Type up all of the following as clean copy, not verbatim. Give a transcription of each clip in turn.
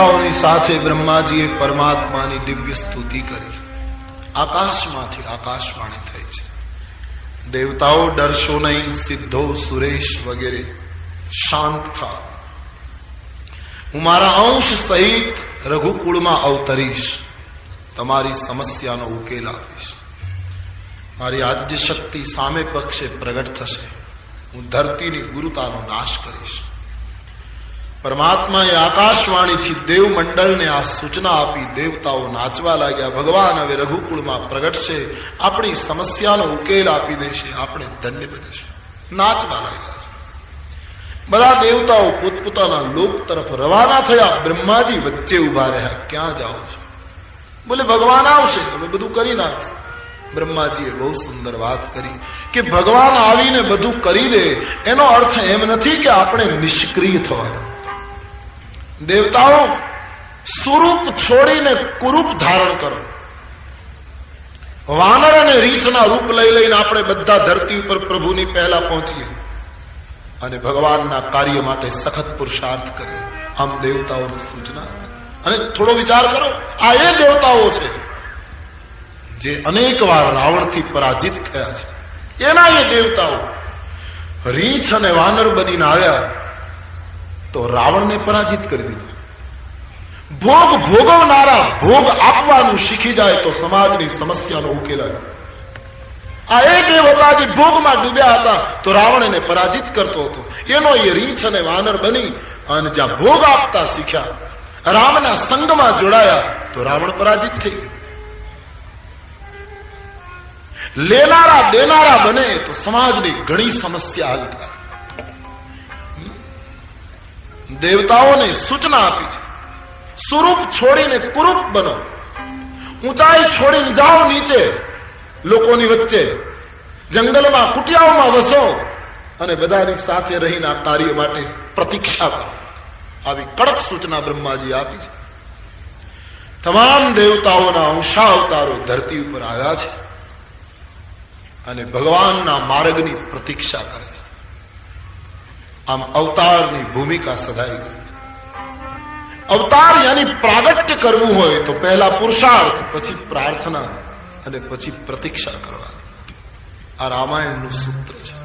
દેવતાઓની સાથે બ્રહ્માજીએ પરમાત્માની દિવ્ય સ્તુતિ કરી. આકાશમાંથી આકાશવાણી થઈ છે. દેવતાઓ ડરશો નહીં, સિદ્ધો સુરેશ વગેરે શાંત થા. હું મારા અંશ સહિત રઘુકુળમાં અવતરીશ, તમારી સમસ્યાનો ઉકેલ આપીશ. મારી આદ્ય શક્તિ સામે પક્ષે પ્રગટ થશે. હું ધરતીની ગુરુતાનો નાશ કરીશ. પરમાત્માએ આકાશવાણીથી દેવમંડળને આ સૂચના આપી. દેવતાઓ નાચવા લાગ્યા. ભગવાન હવે રઘુકુળમાં પ્રગટશે, આપણી સમસ્યાનો ઉકેલ આપી દેશે, આપણે ધન્ય બનીશું. નાચવા લાગ્યા છે. બધા દેવતાઓ પોતપોતાના લોક તરફ રવાના થયા. બ્રહ્માજી વચ્ચે ઉભા રહ્યા. ક્યાં જાઓ છો? બોલે ભગવાન આવશે, હવે બધું કરી નાખશે. બ્રહ્માજીએ બહુ સુંદર વાત કરી કે ભગવાન આવીને બધું કરી દે એનો અર્થ એમ નથી કે આપણે નિષ્ક્રિય થવાનું. દેવતાઓ, સુરૂપ છોડીને કુરૂપ ધારણ કરો. વાનર અને રીછના રૂપ લઈ લઈને આપણે બધા ધરતી ઉપર પ્રભુની પહેલા પહોંચીએ અને ભગવાનના કાર્ય માટે સખત પુરુષાર્થ કરીએ. આમ દેવતાઓની સૂચના. અને થોડો વિચાર કરો, આ એ દેવતાઓ છે જે અનેક વાર રાવણથી પરાજિત થયા છે. એના એ દેવતાઓ રીંછ અને વાનર બનીને આવ્યા તો રાવણને પરાજિત કરી દીધો. ભોગ ભોગવનારા ભોગ આપવાનું શીખી જાય તો સમાજની સમસ્યાનો ઉકેલ આવે. આ એ દેવ હતા જે ભોગમાં ડૂબ્યા હતા તો રાવણ એને પરાજિત કરતો હતો. એનો એ રીંછ અને વાનર બની અને જ્યાં ભોગ આપતા શીખ્યા, રામના સંગમાં જોડાયા તો રાવણ પરાજિત થઈ ગયો. લેનારા દેનારા બને તો સમાજની ઘણી સમસ્યા હલ થાય. દેવતાઓને સૂચના આપી છે, સ્વરૂપ છોડીને કુરૂપ બનો. ઊંચાઈ છોડીને જાઓ નીચે, લોકોની વચ્ચે, જંગલમાં કુટિયાઓમાં વસો અને બધાની સાથે રહીને આ કાર્ય માટે પ્રતીક્ષા કરો. આવી કડક સૂચના બ્રહ્માજી આપી છે. તમામ દેવતાઓના અંશાવતારો ધરતી ઉપર આવ્યા છે અને ભગવાનના માર્ગની પ્રતીક્ષા કરે છે. આમ અવતારની ભૂમિકા સદાય ગઈ. અવતાર યાની પ્રાગટ્ય કરવું હોય તો પહેલા પુરુષાર્થ, પછી પ્રાર્થના અને પછી પ્રતીક્ષા કરવાની. આ રામાયણનું સૂત્ર છે.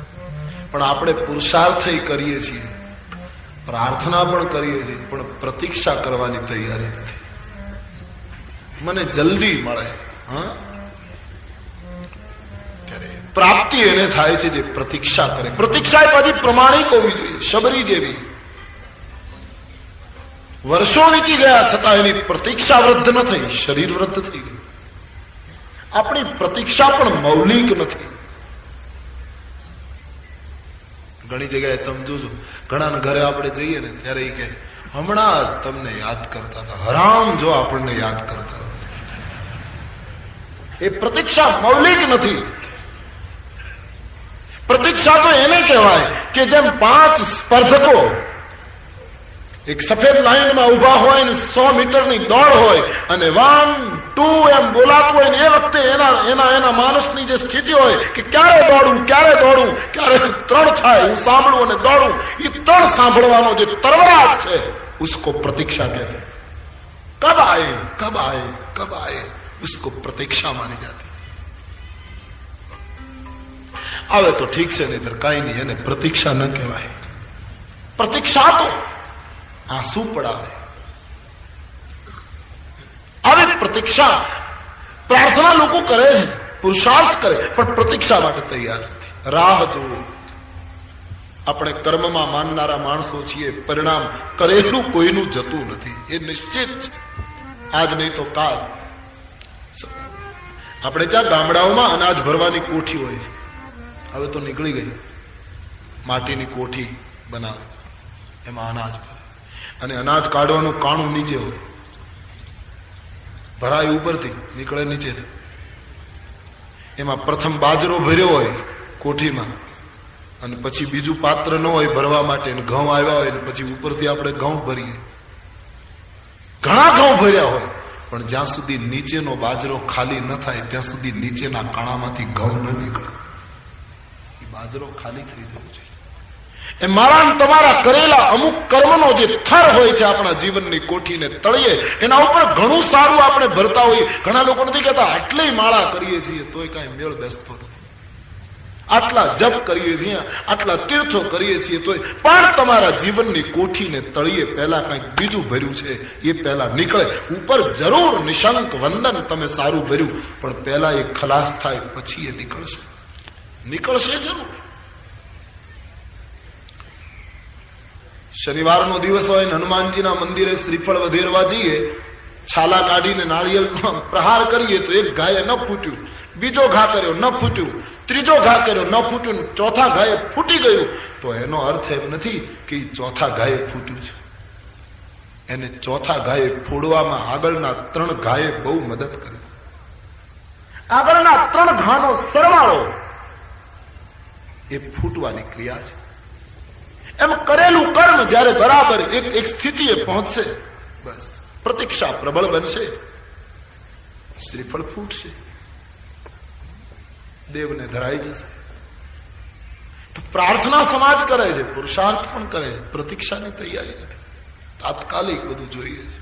પણ આપણે પુરુષાર્થ કરીએ છીએ, પ્રાર્થના પણ કરીએ છીએ, પણ પ્રતીક્ષા કરવાની તૈયારી નથી. મને જલ્દી મળે, હા, પ્રાપ્તિ એને થાય છે જે પ્રતીક્ષા કરે. પ્રતીક્ષા પછી પ્રમાણિક હોવી જોઈએ. શબરી જેવી વર્ષો વીતી ગયા છતાં એની પ્રતીક્ષા વૃદ્ધ ન થઈ, શરીર વૃદ્ધ થઈ ગયું. આપણી પ્રતીક્ષા પણ મૌલિક નથી. ઘણી જગ્યાએ તમે જોજો, ઘણા ઘરે આપણે જઈએ ને ત્યારે એ કે હમણાં જ તમને યાદ કરતા હતા. હરામ જો આપણને યાદ કરતા હતા. એ પ્રતીક્ષા મૌલિક નથી. પ્રતીક્ષા તો એને કહેવાય કે જેમ 5 સ્પર્ધકો એક સફેદ લાઈનમાં ઉભા હોય ને 100 મીટરની દોડ હોય અને 1, 2 એમ બોલાતું હોય ને એ વખતે એના માણસની જે સ્થિતિ હોય કે ક્યારે દોડવું, ક્યારે 3 થાય, હું સાંભળું અને દોડું, એ 3 સાંભળવાનો જે તરવરાટ છે उसको प्रतीक्षा कहते हैं. कब आए कब आए कब आए, उसको प्रतीक्षा मानी जाती. આવે તો ઠીક છે, નહીતર કાંઈ નહીં. એને પ્રતીક્ષા ન કહેવાય. પ્રતીક્ષા તો આંસુ પડાવે. આવી પ્રતીક્ષા, પ્રાર્થના લોકો કરે છે, પુરુષાર્થ કરે, પણ પ્રતીક્ષા માટે તૈયાર નથી. રાહ જોવો. આપણે કર્મમાં માનનારા માણસો છીએ. પરિણામ કરેલું કોઈનું જતું નથી, એ નિશ્ચિત છે. આજ નહીં તો કાલ. આપણે ત્યાં ગામડાઓમાં અનાજ ભરવાની કોઠી હોય છે. હવે તો નીકળી ગઈ. માટીની કોઠી બનાવે, એમાં અનાજ ભરે અને અનાજ કાઢવાનું કાણું નીચે હોય. ભરાય ઉપરથી, નીકળે નીચેથી. એમાં પ્રથમ બાજરો ભર્યો હોય કોઠીમાં અને પછી બીજું પાત્ર ન હોય ભરવા માટે, ઘઉં આવ્યા હોય ને પછી ઉપરથી આપણે ઘઉં ભરીએ. ઘણા ઘઉં ભર્યા હોય પણ જ્યાં સુધી નીચેનો બાજરો ખાલી ન થાય ત્યાં સુધી નીચેના કાણામાંથી ઘઉં ન નીકળે. બાજરો ખાલી થઈ જવો જોઈએ. એ મારા ને તમારા કરેલા અમુક કર્મનો જે થર હોય છે આપણા જીવનની કોઠીને તળિયે, એના ઉપર ઘણું સારું આપણે ભરતા હોઈએ. ઘણા લોકો નથી કહેતા આટલી માળા કરીએ છીએ તોય કાંઈ મેળ બેસતો નથી, આટલા જપ કરીએ છીએ, આટલા તીર્થો કરીએ છીએ તોય, પણ તમારા જીવનની કોઠીને તળિયે પહેલા કંઈક બીજું ભર્યું છે એ પહેલા નીકળે. ઉપર જરૂર નિશંક વંદન તમે સારું ભર્યું, પણ પહેલા એ ખલાસ થાય પછી એ નીકળશે જરૂર. શનિવારનો દિવસ હોય, હનુમાનજીના મંદિરે શ્રીફળ વધેરવા જઈએ, છાલા કાઢીને નાળિયેરનો પ્રહાર કરીએ તો એક ગાયે ન ફૂટ્યું, બીજો ઘા કર્યો ન ફૂટ્યું, ત્રીજો ઘા કર્યો ન ફૂટ્યું, ચોથા ગાયે ફૂટી ગયું, તો એનો અર્થ એમ નથી કે ચોથા ગાયે ફૂટ્યું છે. એને ચોથા ગાયે ફોડવામાં આગળના 3 ગાયે બહુ મદદ કરી છે. આગળના 3 ઘાનો સરવાળો એ ફૂટવાની ક્રિયા છે. એમ કરેલું કર્મ જયારે બરાબર એક સ્થિતિએ પહોંચશે, બસ પ્રતીક્ષા પ્રબળ બનશે, શ્રીફળ ફૂટશે, દેવને ધરાઈ જશે. તો પ્રાર્થના સમાજ કરે છે, પુરુષાર્થ પણ કરે છે, પ્રતીક્ષાની તૈયારી નથી, તાત્કાલિક બધું જોઈએ છે.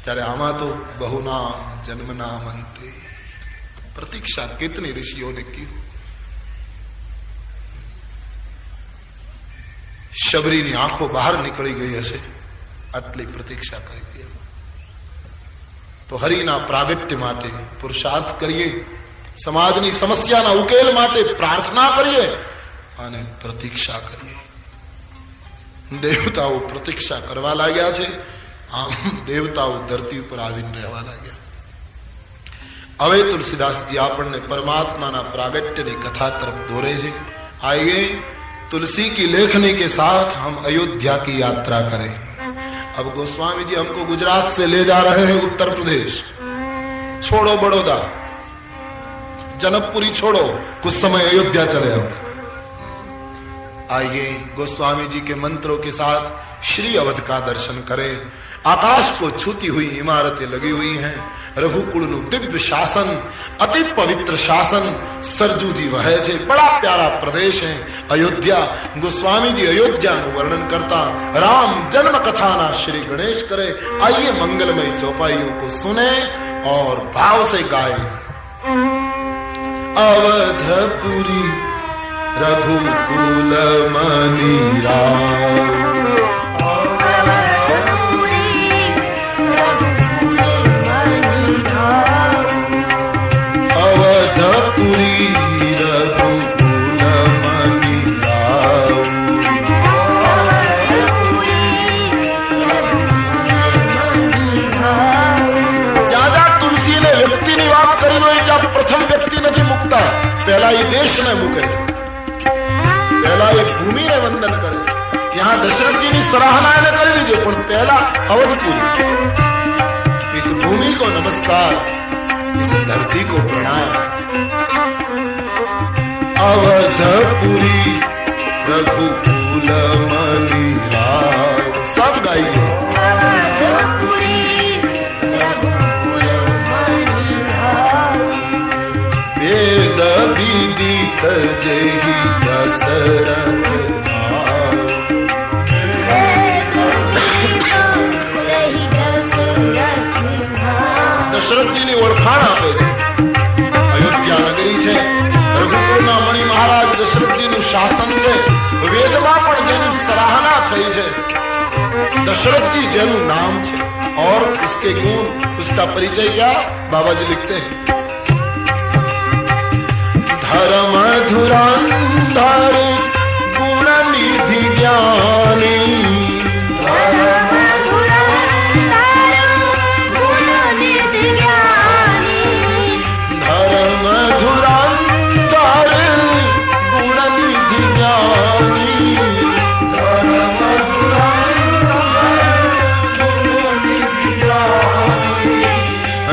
ત્યારે આમાં તો બહુનામ જન્મનામ અંતે પ્રતીક્ષા કેટલી ઋષિઓને કીધું. શબરીની આંખો બહાર નીકળી ગઈ હશે, આટલી પ્રતીક્ષા કરી હતી. તો હરિના પ્રાગટ્ય માટે પુરુષાર્થ કરીએ, સમાજની સમસ્યાના ઉકેલ માટે પ્રાર્થના કરીએ અને પ્રતીક્ષા કરીએ. દેવતાઓ પ્રતીક્ષા કરવા લાગ્યા છે, આમ દેવતાઓ ધરતી ઉપર આવીને રહેવા લાગ્યા. હવે તુલસીદાસજી આપણને પરમાत्मा प्रागट्य कथा तरफ दौरे से आइए. तुलसी की लेखनी के साथ हम अयोध्या की यात्रा करें. अब गोस्वामी जी हमको गुजरात से ले जा रहे हैं उत्तर प्रदेश. छोड़ो बड़ौदा, जनकपुरी छोड़ो, कुछ समय अयोध्या चले आओ. आइए गोस्वामी जी के मंत्रों के साथ श्री अवध का दर्शन करें. आकाश को छूती हुई इमारतें लगी हुई हैं. रघुकुल दिव्य शासन, अति पवित्र शासन सरजू जी वहे छे. बड़ा प्यारा प्रदेश है अयोध्या. गोस्वामी जी अयोध्या नु वर्णन करता राम जन्म कथा ना श्री गणेश करे. आइए मंगलमय चौपाइयों को सुने और भाव से गाए. अवधपुरी रघुकुल मणि राम, पहला ये देश ने मुके, पहला ये भूमि ने वंदन करे. यहाँ दशरथ जी की सराहना ने कर लीजिए, पर पहला अवधपुरी, इस भूमि को नमस्कार, इस धरती को प्रणाम. अवधपुरी रघुकुल मणि राम. सब गाइए. जही दशरथ દશરથજી ની ઓળખાણ આપે છે. અયોધ્યા નગરી છે, રઘુકુળના મણિ મહારાજ દશરથજી નું શાસન છે. વેદમાં પણ જેની સરાહના થઈ છે, दशरथ जी જેનું નામ છે और उसके गुण, उसका परिचय क्या बाबा जी लिखते हैं. धर्म धुरंधर गुण निधि ज्ञानी, धर्म धुरंधर गुण निधि ज्ञानी, धर्म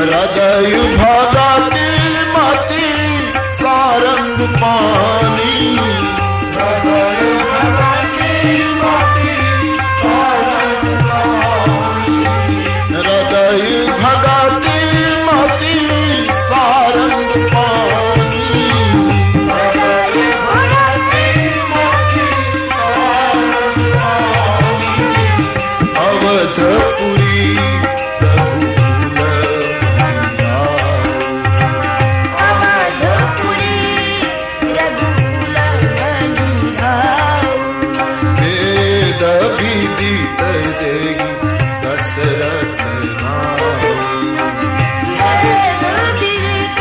हृदय भगति मति सारंग पानी, हृदय भगति मति भी तजेगी दशरथ नाम। वेद विदित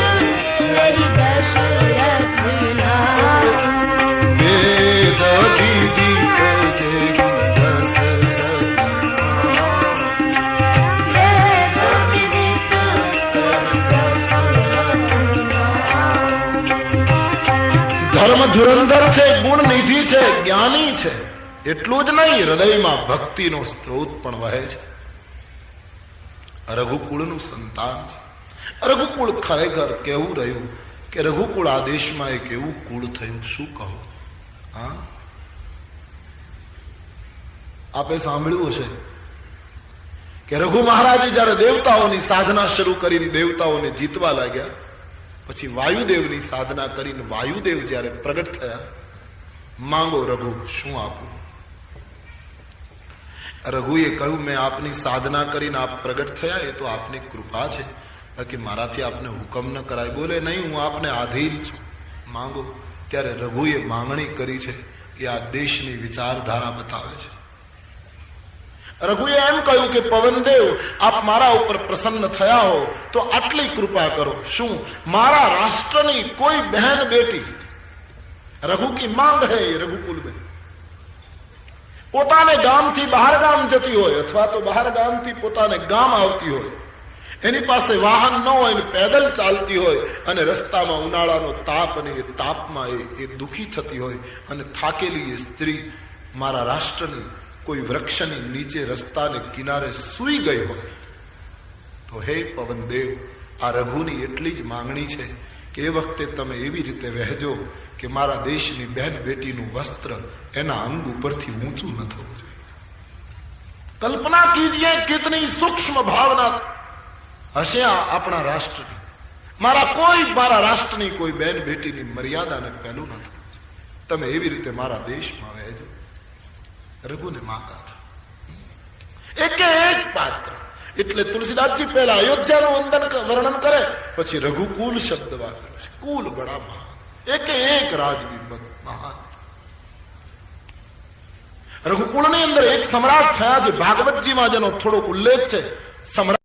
नहीं दशरथ नाम। वेद विदित तजेगी दशरथ नाम। वेद विदित दशरथ नाम। ધર્મ ધુરંધર છે, ગુણ નિધિ છે, જ્ઞાની છે, એટલું જ નહીં હૃદયમાં ભક્તિનો સ્ત્રોત પણ વહે છે. રઘુકુળનું સંતાન છે. રઘુકુળ ખરેખર કેવું રહ્યું કે રઘુકુળ આ દેશમાં એક એવું કુળ થયું, શું કહું. હા, આપે સાંભળ્યું હશે કે રઘુ મહારાજે જયારે દેવતાઓની સાધના શરૂ કરીને દેવતાઓને જીતવા લાગ્યા, પછી વાયુદેવની સાધના કરીને વાયુદેવ જયારે પ્રગટ થયા, માંગો રઘુ શું આપું. રઘુએ કહ્યું, મેં આપની સાધના કરીને આપ પ્રગટ થયા, એ તો આપની કૃપા છે, બાકી મારાથી આપને હુકમ ન કરાય. બોલે નહીં, હું આપને આધીન છું, માંગો. ત્યારે રઘુએ માંગણી કરી છે એ આ દેશની વિચારધારા બતાવે છે. રઘુએ એમ કહ્યું કે પવનદેવ, આપ મારા ઉપર પ્રસન્ન થયા હો તો આટલી કૃપા કરો. શું? મારા રાષ્ટ્રની કોઈ બહેન બેટી, રઘુ કી માંગ હૈ રઘુકુલ में, પોતાને ગામથી બહાર ગામ જતી હોય અથવા તો બહાર ગામથી પોતાને ગામ આવતી હોય, એની પાસે વાહન ન હોય ને પેદલ ચાલતી હોય અને રસ્તામાં ઉનાળાનો તાપ અને એ તાપમાં એ દુખી થતી હોય અને થાકેલી એ સ્ત્રી મારા રાષ્ટ્રની કોઈ વૃક્ષની નીચે રસ્તાને કિનારે સૂઈ ગઈ હોય, તો હે પવનદેવ, આ રઘુની એટલી જ માંગણી છે કે એ વખતે તમે એવી રીતે વહેજો કે મારા દેશની બહેન બેટીનું વસ્ત્ર એના અંગ ઉપરથી ઊંચું ન થવું જોઈએ. કલ્પના કીજીએ કિતની સૂક્ષ્મ ભાવના હશે આપણા રાષ્ટ્રની. મારા રાષ્ટ્રની કોઈ બેન બેટીની મર્યાદાને પહેલું ન થવું જોઈએ. તમે એવી રીતે મારા દેશમાં વહેજો. રઘુને માગા હતા એક એક પાત્ર. એટલે તુલસીદાસજી પહેલા અયોધ્યાનું વર્ણન કરે, પછી રઘુકુલ શબ્દ વાપરે છે. કુલ બડા મહાન, એક એક રાજવી મહાન. રઘુકુળની અંદર એક સમ્રાટ થયા છે. ભાગવતજીમાં જેનો થોડોક ઉલ્લેખ છે. સમ્રાટ